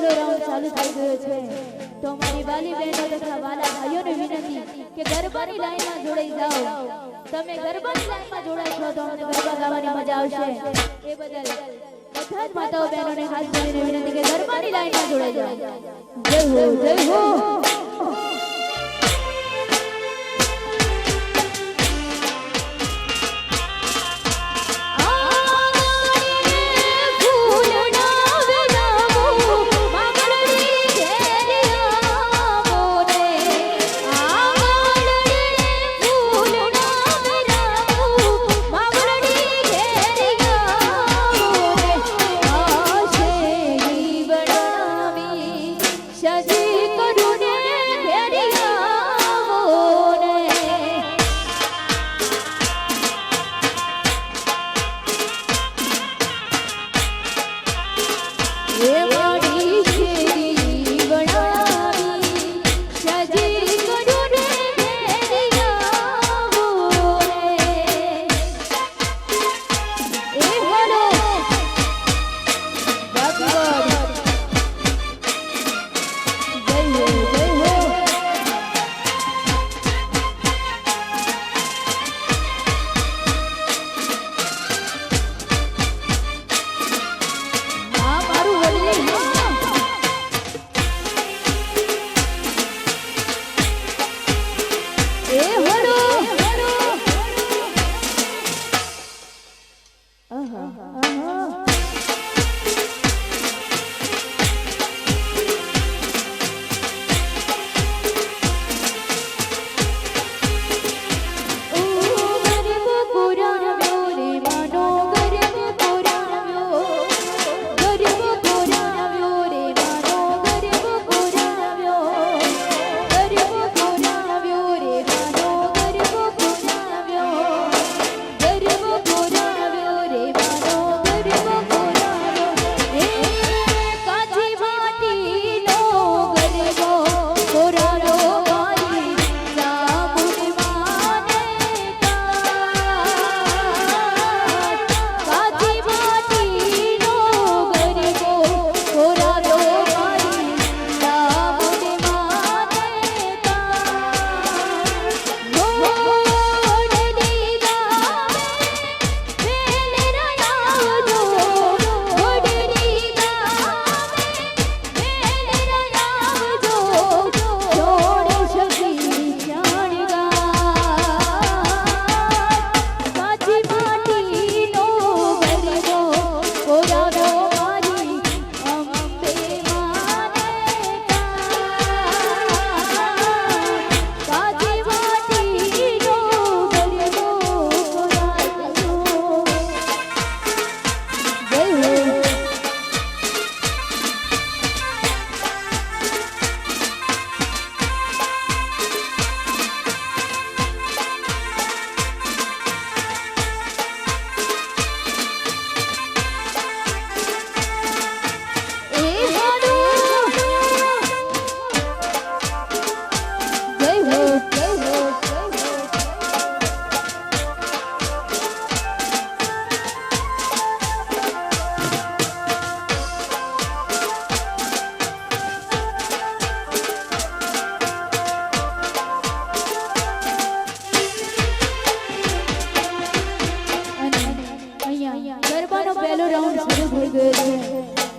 પહેલો રાઉન્ડ ચાલુ થઈ ગયો છે તો મારી વાલી બહેનો તથા વાલા ભાઈઓને વિનંતી કે ગરબાની લાઈનમાં જોડાઈ જાઓ તમે ગરબાની લાઈનમાં જોડાશો તો અમને ગરબા ગાવાની મજા આવશે એ બદલ બધા જ માતાઓ બહેનોને હાથ જોડીને વિનંતી કે ગરબાની લાઈનમાં જોડાઈ જાઓ જય હો જય હો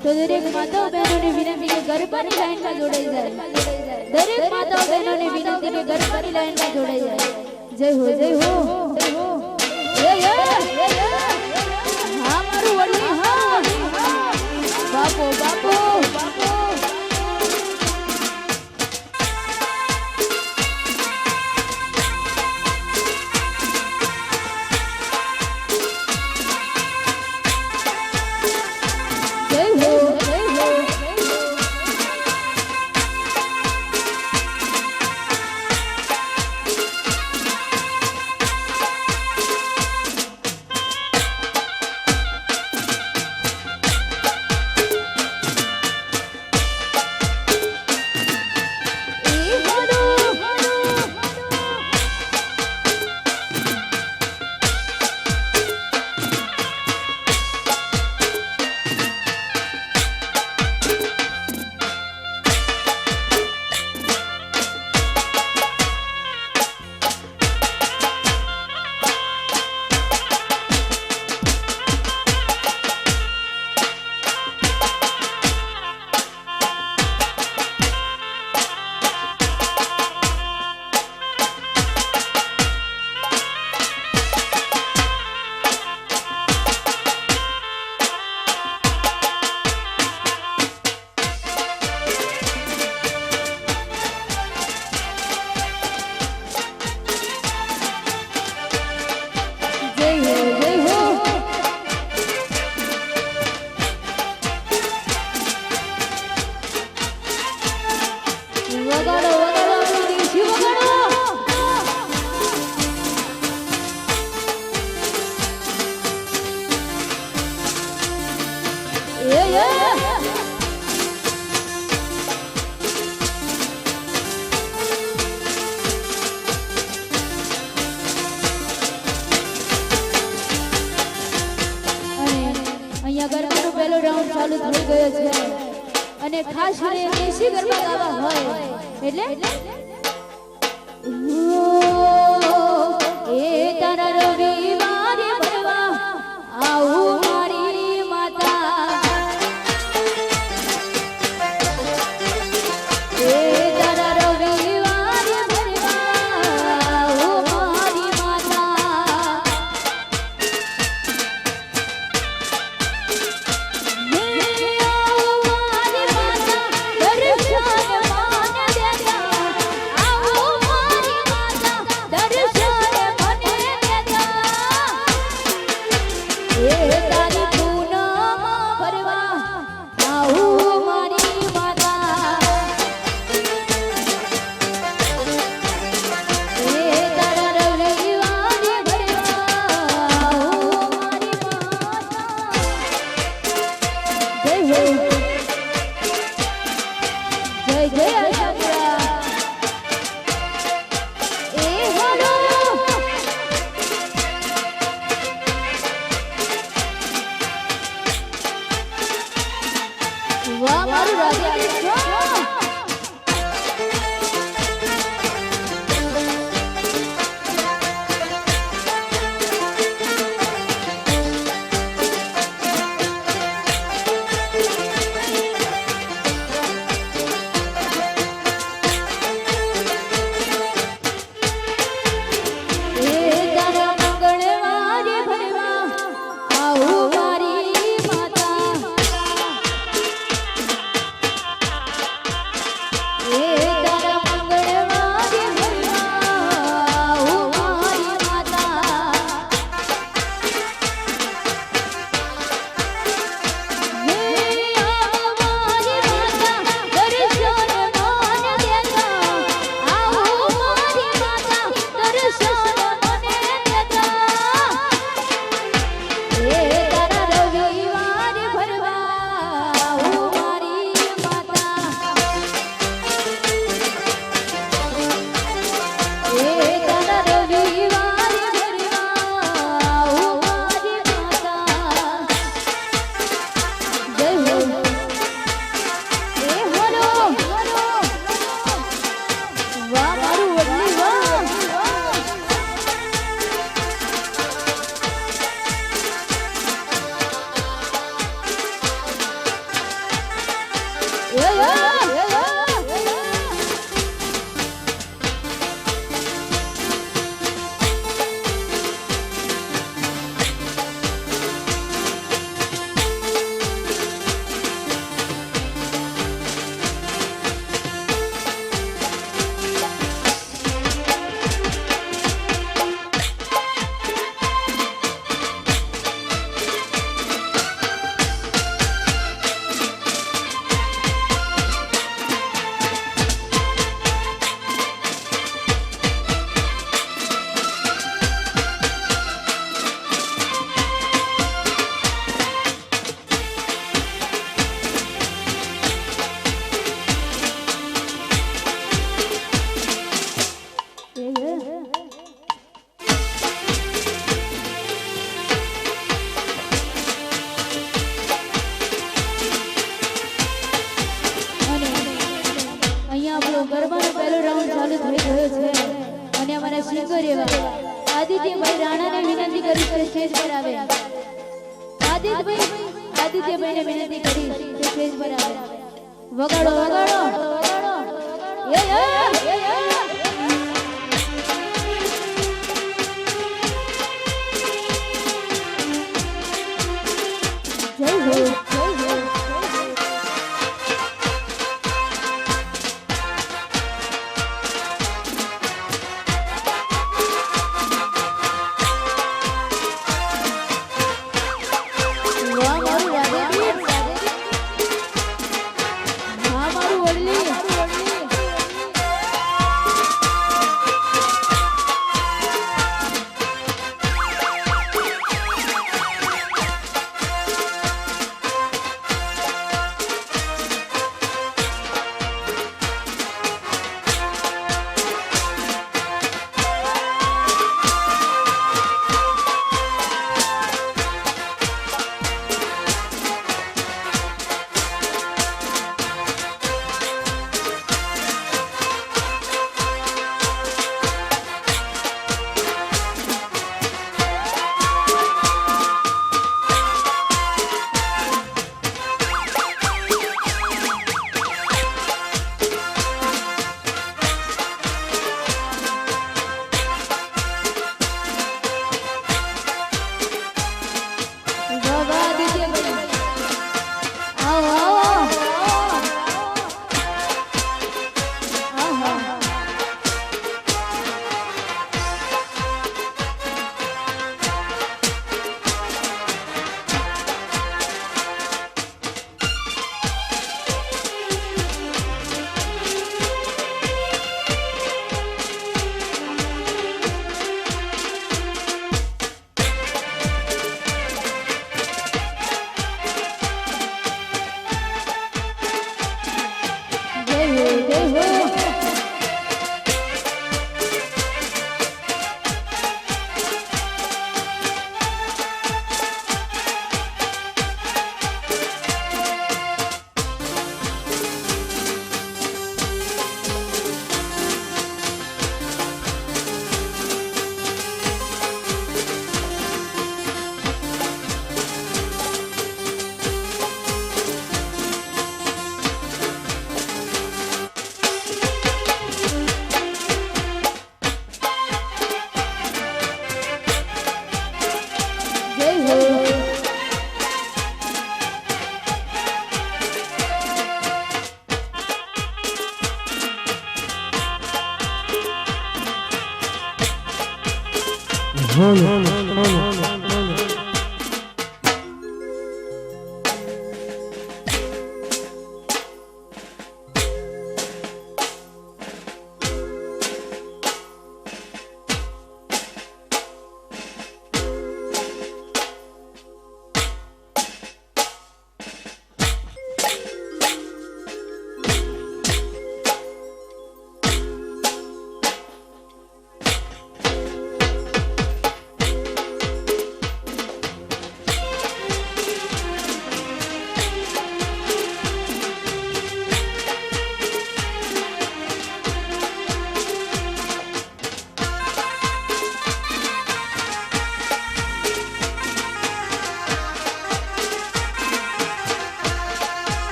તો દરેક માતાઓ બહેનોને વિનંતી કે ગરબાની લાઈનમાં જોડાઈ જાય દરેક માતાઓ બહેનોને વિનંતી કે ગરબાની લાઈનમાં જોડાઈ જાય જય હો જય હો જય હો હા મારું વડલી હા બાપો બાપો બાપો ખાસ કરીને દેશી ગરબા ગાવા હોય એટલે એ તારા રવિવારે ભરવા આવું મારી માતા એ તારા રવિવારે ભરવા આવું મારી માતા મે આવું મારી માતા દર્શન માન દેતા આવું મારી માતા દર્શન મને દેતા એ તારી પૂનમમાં ભરવા આવું મારી માતા એ તારા રવિવારે ભરવા આવું મારી માતા જય હો જય જય આશાપુરા એ હલો વાહ મારું રાધે કૃષ્ણ એ તારા મંગળવારે ભરવા આવું મારી માતા એ તારા મંગળવારે ભરવા આવું મારી માતા હે મારી માતા દર્શન માન દેતા આવું મારી માતા દર્શન મને દેતા એ તારા રવિવારે ભરવા આવું મારી માતા એ તારા રવિવારે ભરવા આવું મારી માતા જય હો એ હલો વાહ મારું વડલી વાહ અહીંયા આપણો ગરબાનો પહેલો રાઉન્ડ ચાલુ થઈ ગયો છે અને અમારા સિંગર એવા આદિત્યભાઈ રાણાને વિનંતી કરી કે સ્ટેજ પર આવે આદિત્યભાઈને વિનંતી કરી કે સ્ટેજ પર આવે વગાડો વગાડો એ જય હો જય હો વાહ મારું રાધે વાહ મારું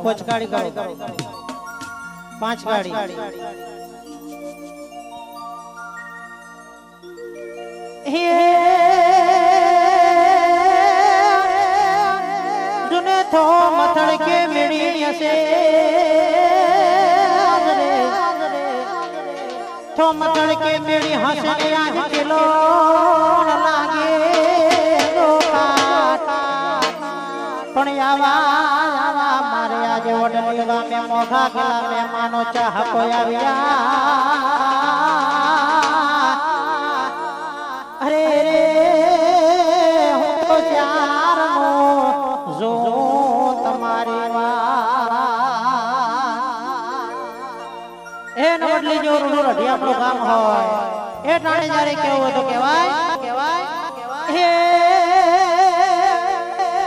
कोच गाड़ी करो 5 गाड़ी जुने थो मथड़ के मेरी से थो मथड़ के मेरी हंसने आज किलो लागे पण आवा मारे आज वडलीवा में मोघा गेला मेहमानो चाह को आव्या अरे रे હું તો ચારનો જો તમારી વાત એ નવડલી જો રૂડો રઢિયા આપણો કામ હોય એ ટાણે જ્યારે કેવું તો કહેવાય હે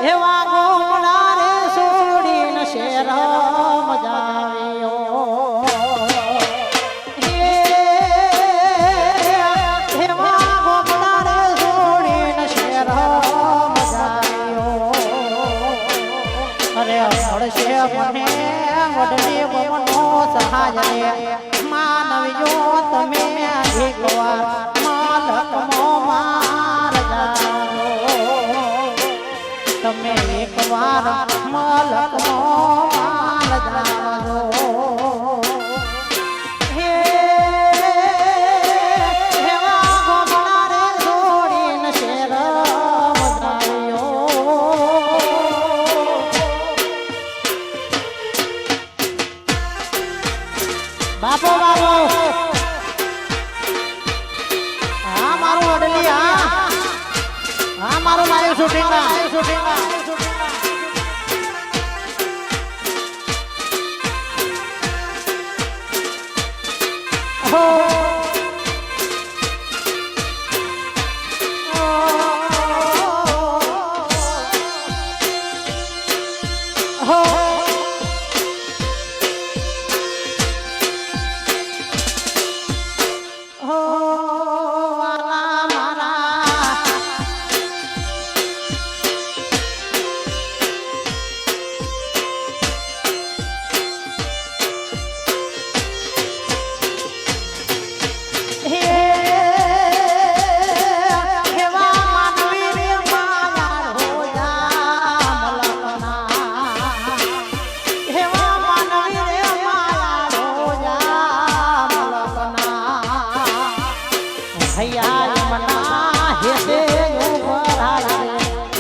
એવા ગોમડા રે છોડીને શેર મજાવ્યો એવા ગોમડા રે છોડીને શેર મજાવ્યો અરે મળશે મને વડલી બમનો સહાજ રે માનવજો તમે એકવાર માલક મો માર તમે એકવાર મલક નો માલ જાણો હે એવા ગોમડા રે છોડીને શેર મજાવ્યો બાપો હા મારું વડલી હા મારું લાઈવ શૂટિંગ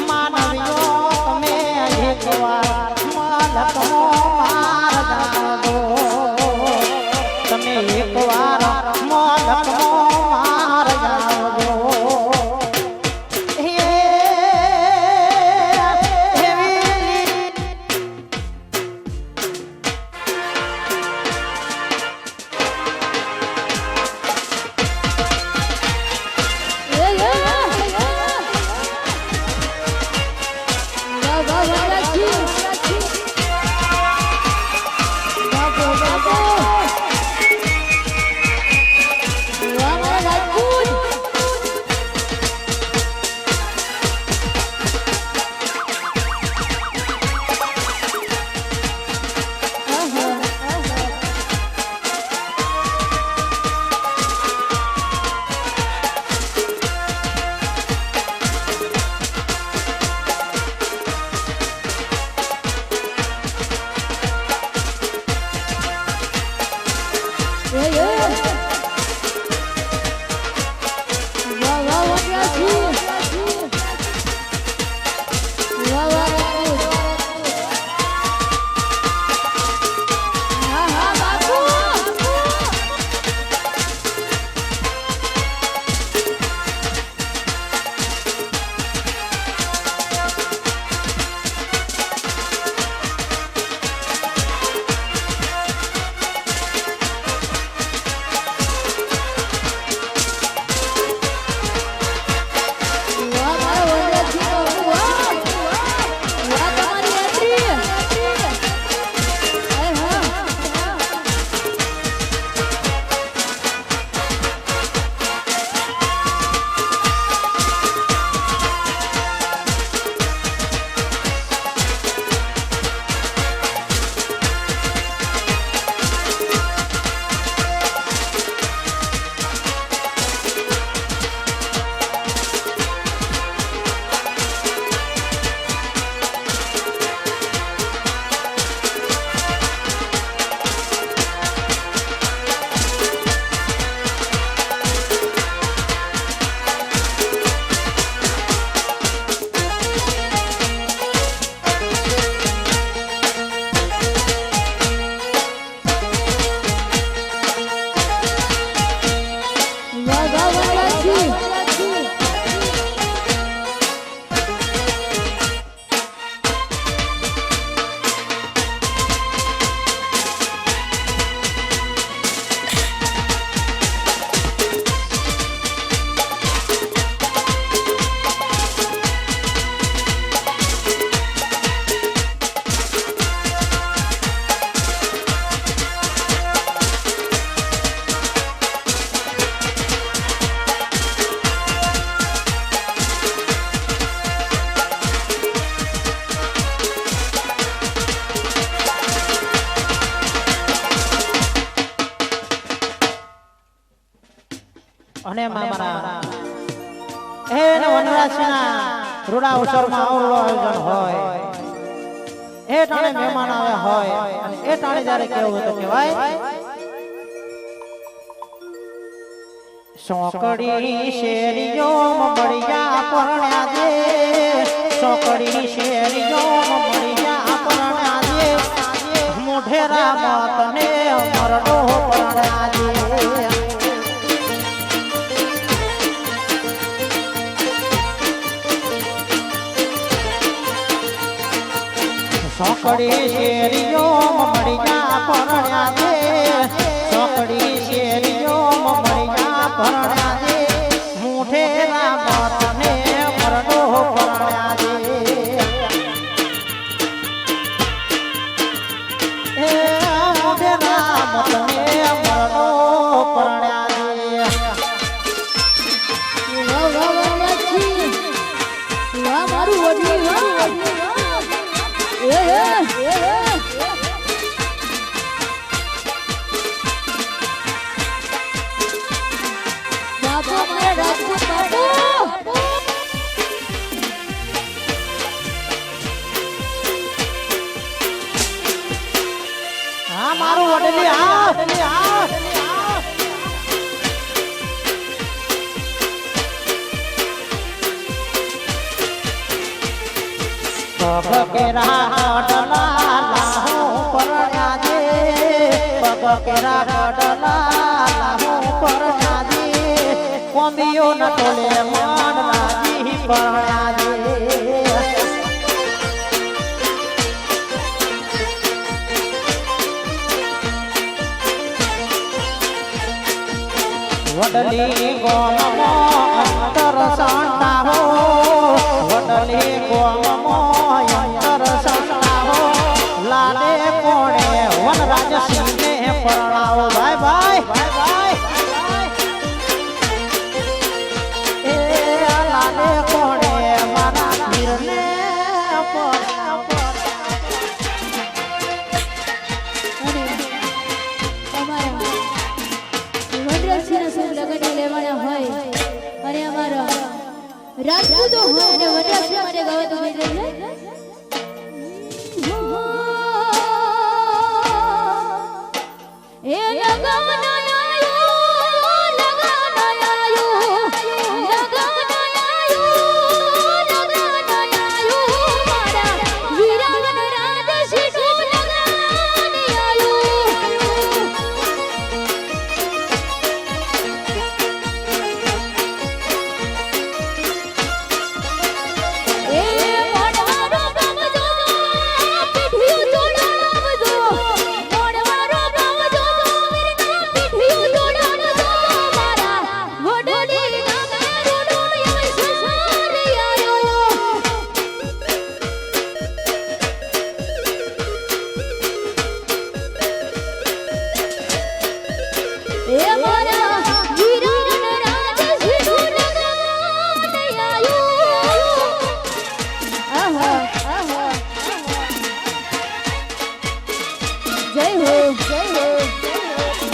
માનવીઓ તમે એકવાર માર જાજો તમે એકવાર મોલકમો માર જાજો અને મારા એને વનરાજના રૂડા ઉસરમાં આવડો આયોજન હોય એ ટાણે મહેમાન આવે હોય અને એ ટાણે જ્યારે કેવું તો કહેવાય સોકડી શેરીઓ બળિયા પરણ્યા દે સોકડી શેરીઓ બળિયા પરણ્યા દે મોઢેરા માતને મરડો પરણ્યા દે સોકડી શેરીઓ મમડિયા પરણ્યા દે સોકડી શેરીઓ મમડિયા પરણ્યા દે મુઠેરા માતને મરડો પરણ્યા દે એ મુઠેરા માતને મરડો પરણ્યા દે મારું વડલી બાપુ મારા રાજપૂત બાપુ હા મારું વડલી હા ભગેરા પકેરા કડલા હું પર નાજી કોંબીઓ ન તોલે માન નાજી પરણાજી વડલી ગોમમો અંતર સાંટા હો વડલી ગોમમો અંતર સાંટા હો લાડે કોણે વનરાજ સિંહને પરણાવો ભાઈ ભાઈ ભાઈ એ લાડે કોણે મારા વીરને પરણાવો અને અમારા રાજપૂતો હોય અને વનરાક્ષી માટે ગાવાતું થઈ જાય છે એ લગાના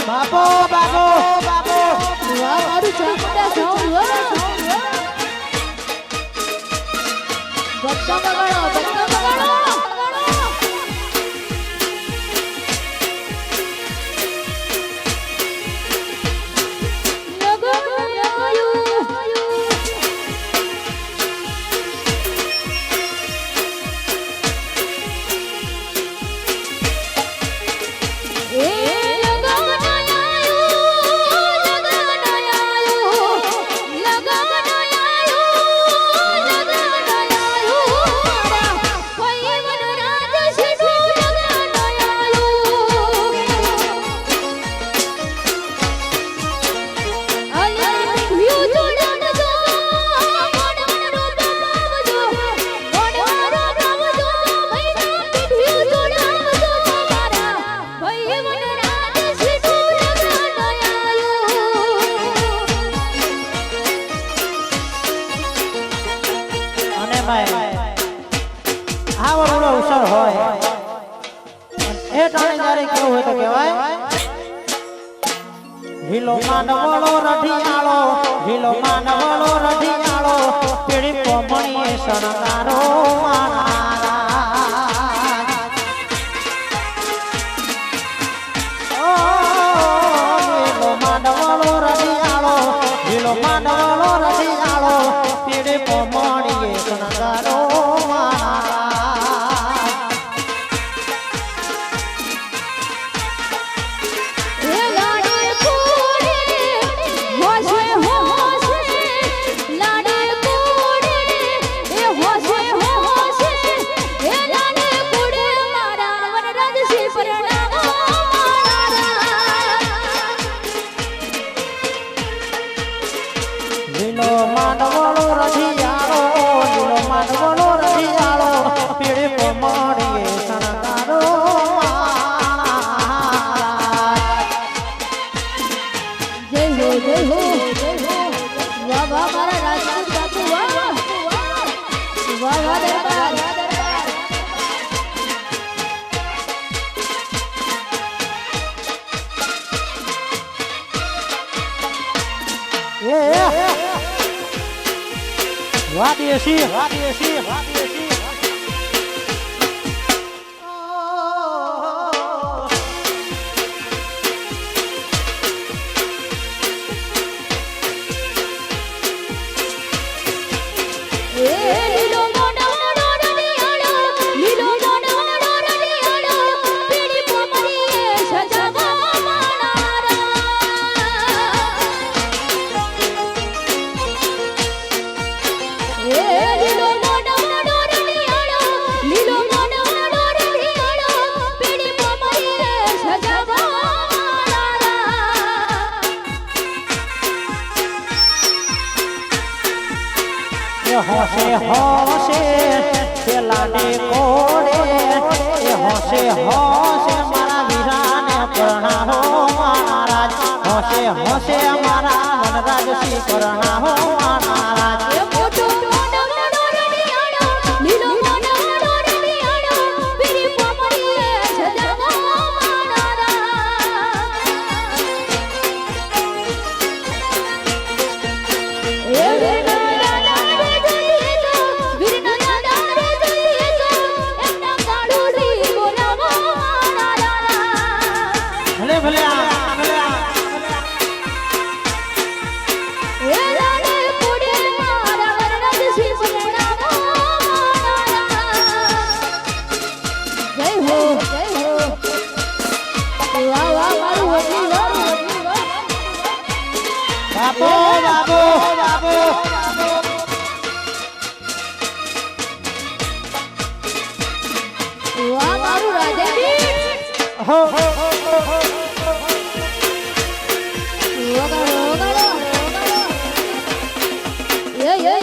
બાબો બાબો બાબો વાહ મારું ચામડા સાઉન્ડ વાહ ગપ્પા બગાડો ઢીલો માનવળો રઢિયાળો ઢીલો માનવળો રઢિયાળો પીળી પોમણીએ શણગારો ઢીલો માનવળો રઢિયાળો ઢીલો માનવળો રઢિયાળો પીળી પોમણીએ શણગારો વાદેશી વાદેશી વાદેશી લીલો હોશે પેલાની કોડે એ હોશે મારા વીરાને પરણાવો મહારાજ હોશે મારા વનરાજ શ્રી પરણાવો મહારાજ એ મોટો મોટો રણિયાણો લીલો મોટો રણિયાણો પીરી પોપડીએ સજાવો મહારાજ એ વીરના દાદા જોઈએ તો વીરના દાદા જોઈએ તો એમના કાળુડી બોલાવો મહારાજ ભલે ભલે એ લાડે કુડે મારા વરરાજ શ્રી પરણાવો મહારાજ જય હો વાહ વાહ મારું વડલી વાહ બાપો વાહ મારું રાજાજી હો વગાડો યે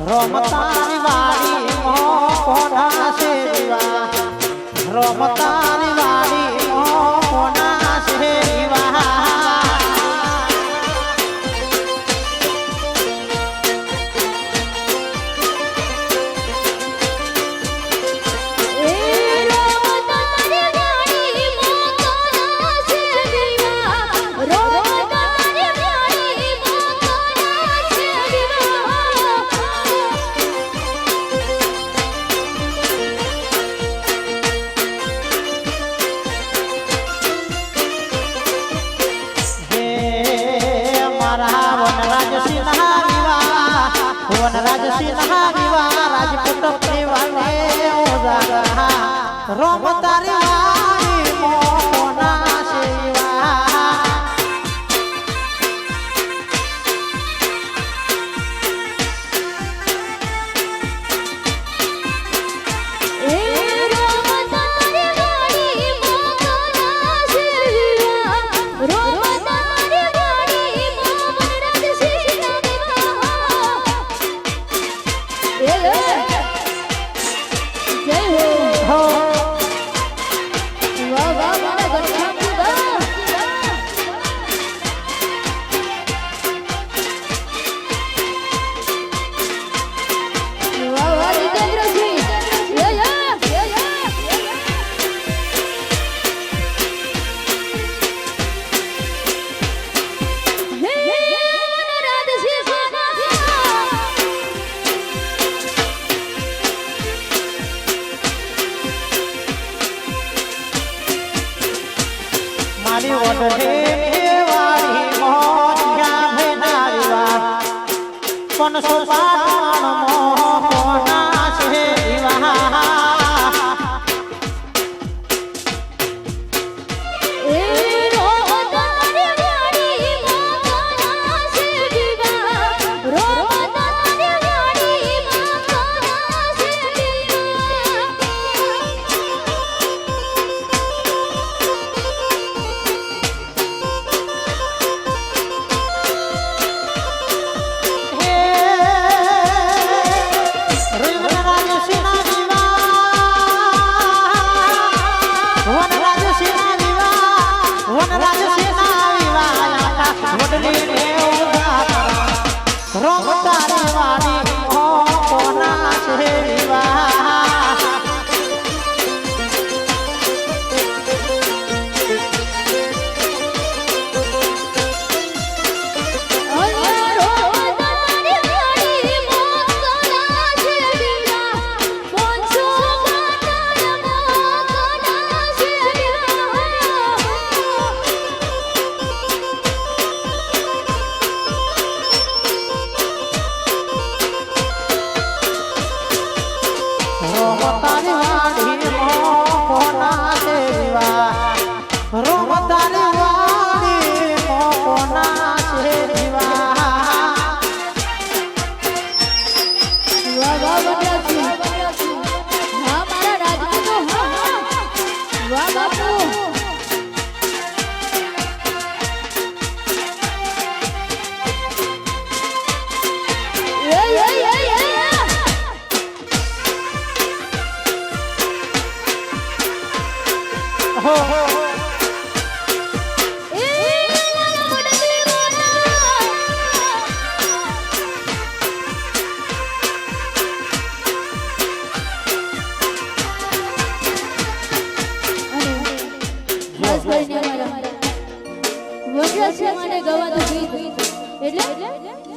રોમતાની વાડી મો કોના છે દીવા રોમતાની વાડી મો કોના છે દીવા એ રોમતાની વાડી મોકોના છે દીવા રોમતાની વાડી મોકોના છે દીવા હે મારા વનરાજ સિંહા વિવા રાજપૂત પરિવારને ઉજાગરા રોમતાની વાડી મો કોના છે દીવા એ રોમતાની વાડી મોકોના છે દીવા રોમતાની વાડી મોવનરાજ શ્રી દીવા એ જય હો વાહ વાહ મારા ગણપતિ વાહ વાહ વાહ જીતેન્દ્રસિંહ હે વનરાજ શ્રી સોના મારી ઓઢે વાળી મોઢિયા ભેનારીવા પણ સોપાટણ મો કોના છે દીવા એ રોમતાની વાડી મોકોના છે દીવા રોમતાની વાડી મોકોના છે દીવા હે બાપુ હો હો ખાસ કરીને અમારા વનરાજ છે માટે ગવાતું ગીત એટલે